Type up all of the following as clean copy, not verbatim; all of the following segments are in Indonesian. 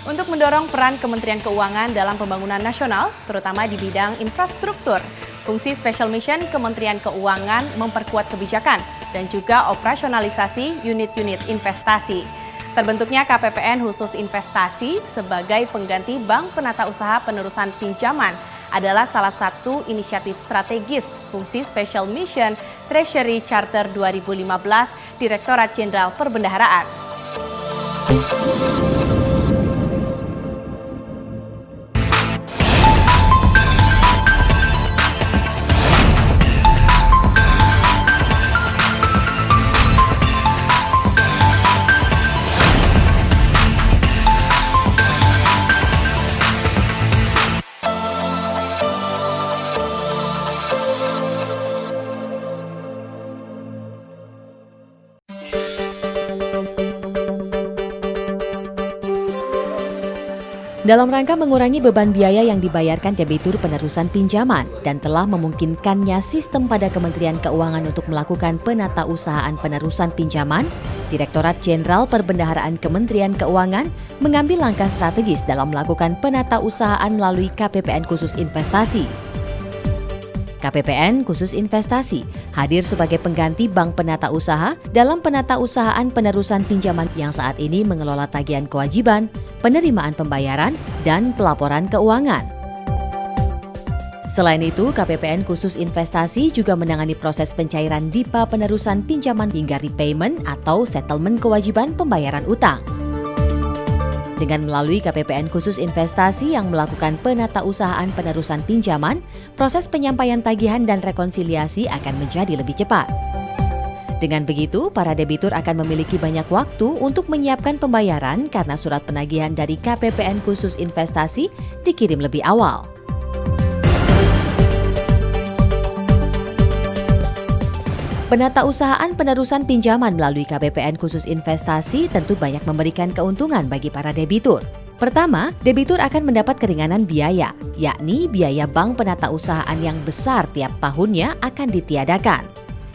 untuk mendorong peran Kementerian Keuangan dalam pembangunan nasional, terutama di bidang infrastruktur. Fungsi Special Mission Kementerian Keuangan memperkuat kebijakan dan juga operasionalisasi unit-unit investasi. Terbentuknya KPPN khusus investasi sebagai pengganti Bank Penata Usaha Penerusan Pinjaman adalah salah satu inisiatif strategis fungsi Special Mission Treasury Charter 2015 Direktorat Jenderal Perbendaharaan. Dalam rangka mengurangi beban biaya yang dibayarkan debitur penerusan pinjaman dan telah memungkinkannya sistem pada Kementerian Keuangan untuk melakukan penatausahaan penerusan pinjaman, Direktorat Jenderal Perbendaharaan Kementerian Keuangan mengambil langkah strategis dalam melakukan penatausahaan melalui KPPN khusus investasi. KPPN khusus investasi hadir sebagai pengganti Bank Penata Usaha dalam penatausahaan penerusan pinjaman yang saat ini mengelola tagihan kewajiban, penerimaan pembayaran, dan pelaporan keuangan. Selain itu, KPPN khusus investasi juga menangani proses pencairan DIPA penerusan pinjaman hingga repayment atau settlement kewajiban pembayaran utang. Dengan melalui KPPN khusus investasi yang melakukan penatausahaan penerusan pinjaman, proses penyampaian tagihan dan rekonsiliasi akan menjadi lebih cepat. Dengan begitu, para debitur akan memiliki banyak waktu untuk menyiapkan pembayaran karena surat penagihan dari KPPN khusus investasi dikirim lebih awal. Penatausahaan penerusan pinjaman melalui KPPN khusus investasi tentu banyak memberikan keuntungan bagi para debitur. Pertama, debitur akan mendapat keringanan biaya, yakni biaya bank penatausahaan yang besar tiap tahunnya akan ditiadakan.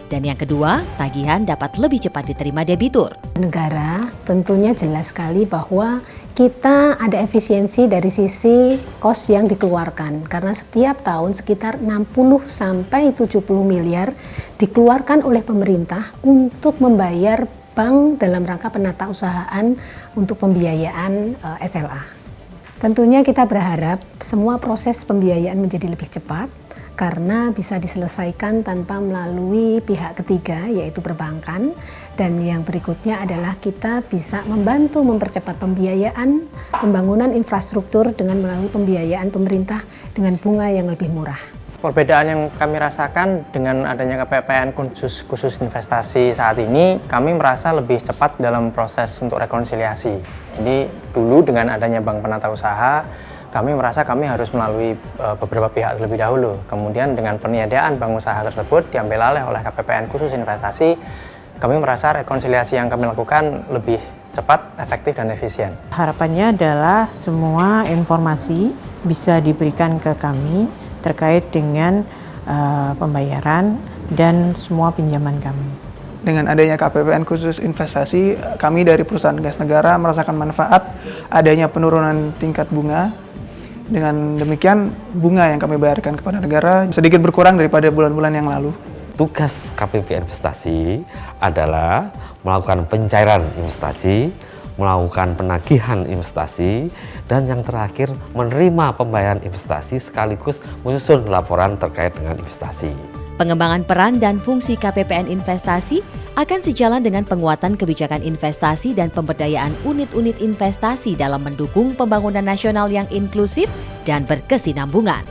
Dan yang kedua, tagihan dapat lebih cepat diterima debitur. Negara tentunya jelas sekali bahwa kita ada efisiensi dari sisi kos yang dikeluarkan. Karena setiap tahun sekitar 60-70 miliar dikeluarkan oleh pemerintah untuk membayar bank dalam rangka penatausahaan untuk pembiayaan SLA. Tentunya kita berharap semua proses pembiayaan menjadi lebih cepat, karena bisa diselesaikan tanpa melalui pihak ketiga yaitu perbankan, dan yang berikutnya adalah kita bisa membantu mempercepat pembiayaan pembangunan infrastruktur dengan melalui pembiayaan pemerintah dengan bunga yang lebih murah. Perbedaan yang kami rasakan dengan adanya KPPN khusus investasi saat ini, kami merasa lebih cepat dalam proses untuk rekonsiliasi. Jadi dulu dengan adanya Bank Penata Usaha, kami merasa kami harus melalui beberapa pihak terlebih dahulu. Kemudian dengan peniadaan bank usaha tersebut diambil alih oleh KPPN khusus investasi, kami merasa rekonsiliasi yang kami lakukan lebih cepat, efektif, dan efisien. Harapannya adalah semua informasi bisa diberikan ke kami terkait dengan pembayaran dan semua pinjaman kami. Dengan adanya KPPN khusus investasi, kami dari perusahaan gas negara merasakan manfaat adanya penurunan tingkat bunga. Dengan demikian, bunga yang kami bayarkan kepada negara sedikit berkurang daripada bulan-bulan yang lalu. Tugas KPPN investasi adalah melakukan pencairan investasi, melakukan penagihan investasi, dan yang terakhir menerima pembayaran investasi sekaligus menyusun laporan terkait dengan investasi. Pengembangan peran dan fungsi KPPN investasi akan sejalan dengan penguatan kebijakan investasi dan pemberdayaan unit-unit investasi dalam mendukung pembangunan nasional yang inklusif dan berkesinambungan.